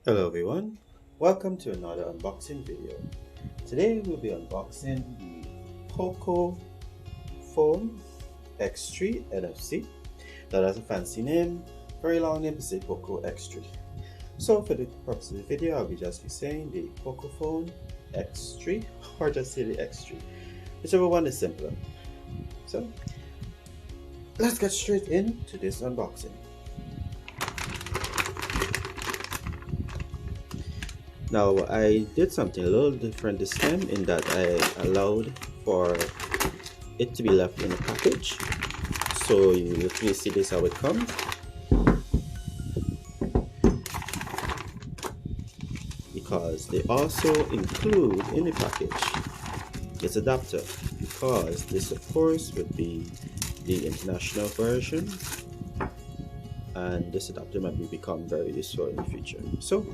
Hello everyone, welcome to another unboxing video. Today we'll be unboxing the Pocophone X3 NFC. That has a fancy name, very long name to say Poco X3. So for the purpose of the video, I'll just be saying the Pocophone X3 or just say the X3, whichever one is simpler. So let's get straight into this unboxing. Now I did something a little different this time in that I allowed for it to be left in a package. So you literally see this how it comes. Because they also include in the package this adapter, because this of course would be the international version, and this adapter might become very useful in the future. So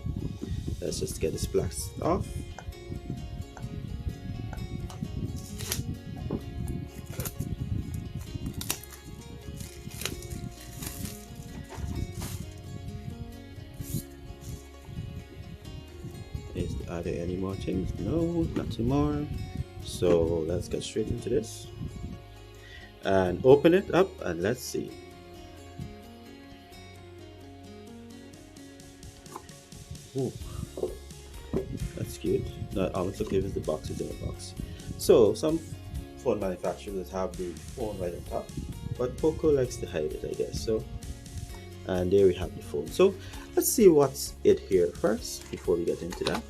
let's just get this plastic off. Are there any more things? No, nothing more. So let's get straight into this and open it up and let's see. Ooh, that's cute. Now I want to give us the box within the box. So some phone manufacturers have the phone right on top, but Poco likes to hide it, I guess. So, and there we have the phone. So let's see what's it here first before we get into that.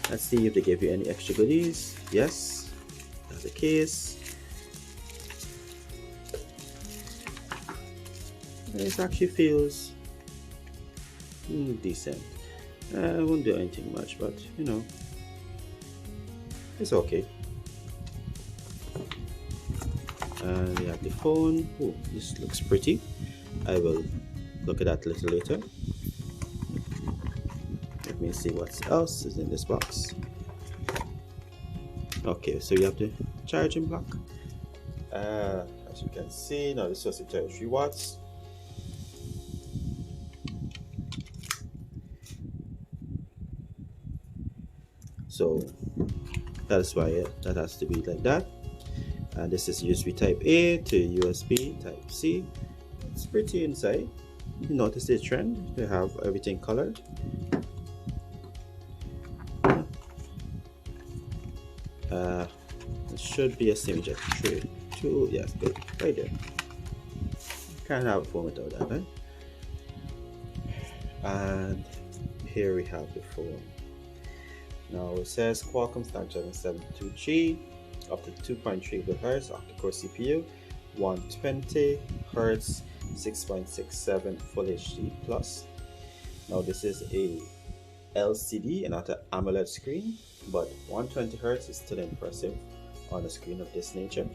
Let's see if they give you any extra goodies. Yes, that's the case. It actually feels decent. I won't do anything much, but you know, it's okay. And we have the phone. Oh, this looks pretty. I will look at that a little later. Let me see what else is in this box. Okay, so you have the charging block. As you can see, now this was the 33 watts. So that's why that has to be like that. And this is USB type A to USB type C. It's pretty inside. You notice the trend, they have everything colored. It should be a semi-jet tray. Two, yes, good, right there. Can't have a phone without that, right? And here we have the phone. Now it says Qualcomm Snapdragon 722G, up to 2.3 GHz octa-core CPU, 120 Hz, 6.67 Full HD plus. Now this is a LCD and not an AMOLED screen, but 120 Hz is still impressive on a screen of this nature.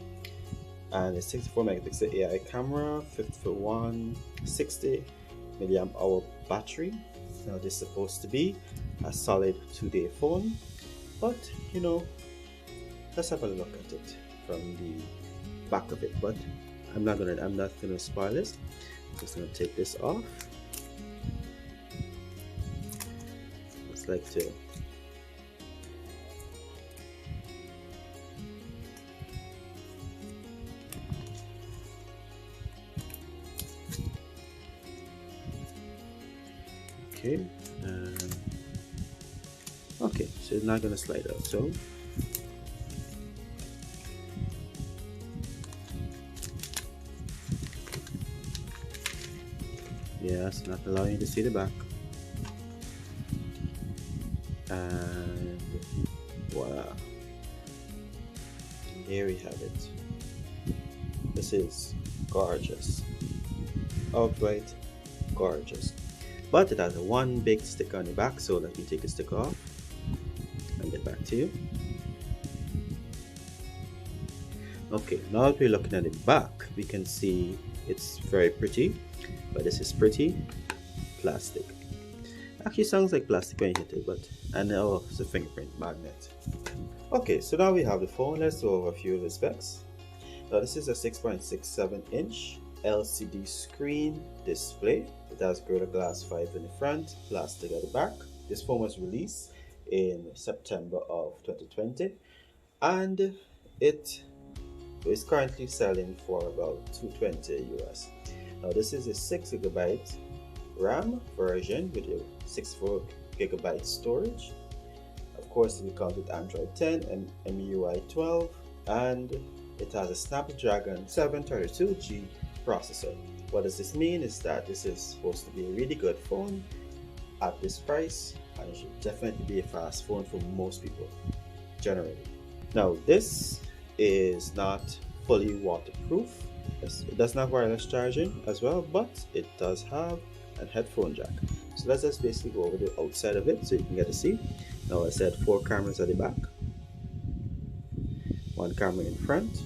And a 64 megapixel AI camera, 5160 milliamp hour battery. Now this is supposed to be a solid 2-day phone, but you know, let's have a look at it from the back of it. But I'm not gonna spoil this. I'm just gonna take this off. It's like to okay, okay, so it's not gonna slide out. So yeah, it's not allowing you to see the back. And voila, here we have it. This is gorgeous, outright gorgeous. But it has one big sticker on the back, so let me take the sticker off and get back to you. Okay, now that we're looking at the back, we can see it's very pretty, but this is pretty plastic. Actually sounds like plastic when you hit it, but I know it's a fingerprint magnet. Okay, so now we have the phone. Let's go over a few of the specs. Now this is a 6.67 inch LCD screen display. It has Gorilla Glass 5 in the front, plastic at the back. This phone was released in September of 2020, and it is currently selling for about $220 US. Now this is a 6GB RAM version with a 64GB storage. Of course, it comes with Android 10 and MIUI 12, and it has a Snapdragon 732G processor. What does this mean is that this is supposed to be a really good phone at this price, and it should definitely be a fast phone for most people generally. Now this is not fully waterproof. It does not have wireless charging as well, but it does have a headphone jack. So let's just basically go over the outside of it so you can get to see. Now I said 4 cameras at the back, 1 camera in front.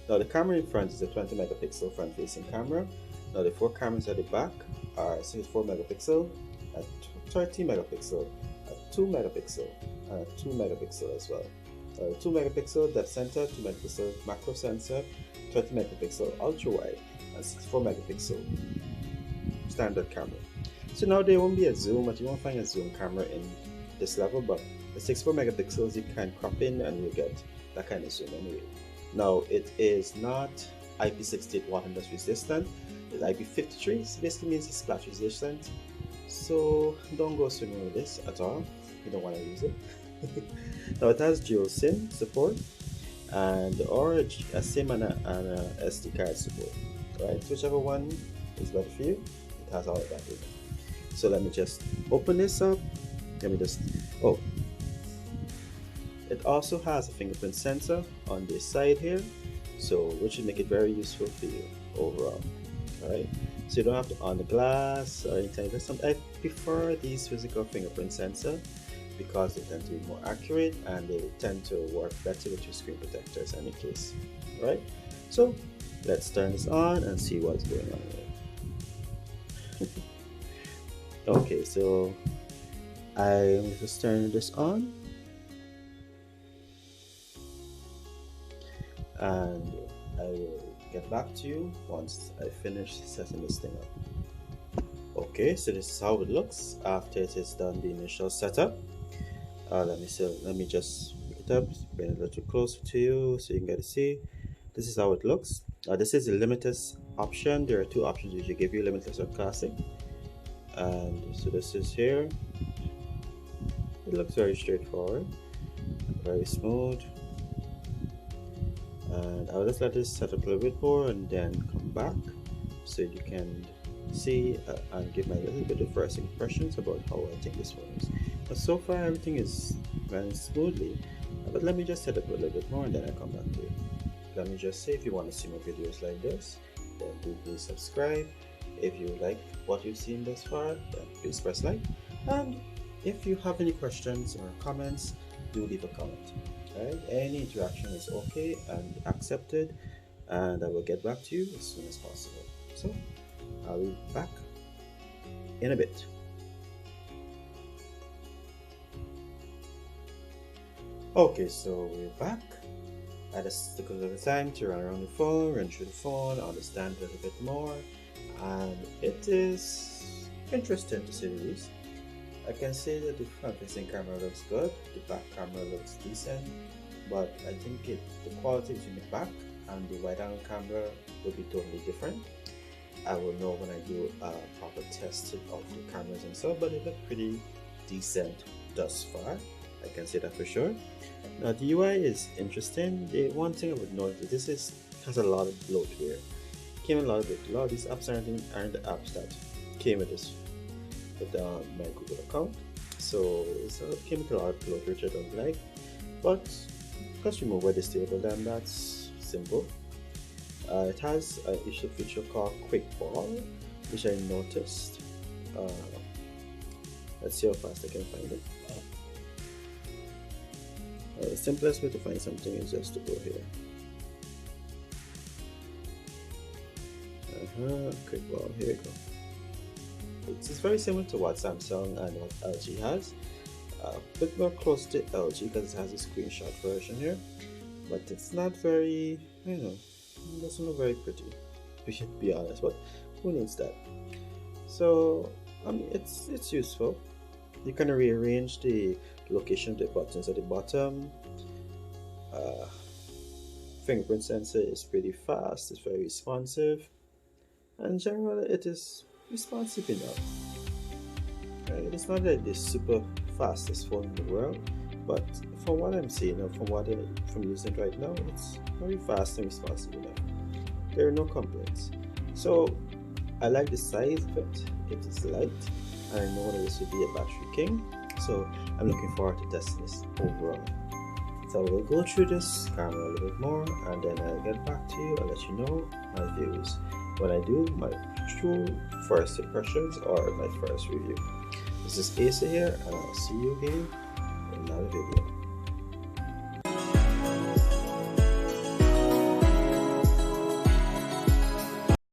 Now the camera in front is a 20 megapixel front facing camera. Now the 4 cameras at the back are 64 megapixel, a 30 megapixel, a 2 megapixel, and a 2 megapixel as well. 2 megapixel depth sensor, 2 megapixel macro sensor, 30 megapixel ultra wide, and 64 megapixel standard camera. So now there won't be a zoom, but you won't find a zoom camera in this level, but the 64 megapixels you can crop in and you get that kind of zoom anyway. Now it is not IP68 water dust resistant, it's IP53, so basically means it's splash resistant. So don't go swimming with this at all, you don't want to use it. Now it has dual SIM support and or a SIM and a SD card support, right? Whichever one is better for you, it has all of that in it. So let me just open this up. It also has a fingerprint sensor on this side here, so which will make it very useful for you overall. Alright, so you don't have to on the glass or anything. I prefer these physical fingerprint sensor because they tend to be more accurate and they tend to work better with your screen protectors in any case. Alright, so let's turn this on and see what's going on here. Okay, so I'm just turning this on, and I will get back to you once I finish setting this thing up. Okay, so this is how it looks after it is done the initial setup. Let me just pick it up, bring it a little closer to you so you can get to see. This is how it looks. This is the limitless option. There are 2 options which give you, limitless or classic. And so this is here. It looks very straightforward, very smooth, and I'll just let this set up a little bit more and then come back so you can see and give my little bit of first impressions about how I think this one is. But so far everything is running smoothly, but let me just set up a little bit more and then I'll come back to you. Let me just say, if you want to see more videos like this, then do please subscribe. If you like what you've seen thus far, then please press like, and if you have any questions or comments, do leave a comment. Right? Any interaction is okay and accepted, and I will get back to you as soon as possible. So I'll be back in a bit. Okay, so we're back. I just took a little time to run around the phone, run through the phone, understand a little bit more, and it is interesting to say the least. I can say that the front-facing camera looks good, the back camera looks decent, but I think the quality between the back and the wide-angle camera will be totally different. I will know when I do a proper test of the cameras themselves, but they look pretty decent thus far. I can say that for sure. Now the UI is interesting. The one thing I would note is this has a lot of bloatware. Came a lot of these apps aren't the apps that came with this with my Google account. So it came with a lot of bloatware which I don't like. But just remove where this table, then that's simple. It has an issue feature called Quick Ball, which I noticed. Let's see how fast I can find it. The simplest way to find something is just to go here. Quick Ball, here we go. It's very similar to what Samsung and what LG has. A bit more close to LG because it has a screenshot version here, but it's not very, it doesn't look very pretty. to be honest, but who needs that? So it's useful. You can rearrange the location of the buttons at the bottom. uh, Fingerprint sensor is pretty fast, it's very responsive, and generally it is responsive enough. It is not like the super fastest phone in the world, but from what I'm seeing or from using it right now, it's very fast and responsive enough. There are no complaints. So I like the size of it. It is light, and I know that this will be a battery king. So I'm looking forward to testing this overall. So we'll go through this camera a little bit more, and then I'll get back to you and let you know my views when I do my true first impressions or my first review. This is Asa here, and I'll see you again in another video.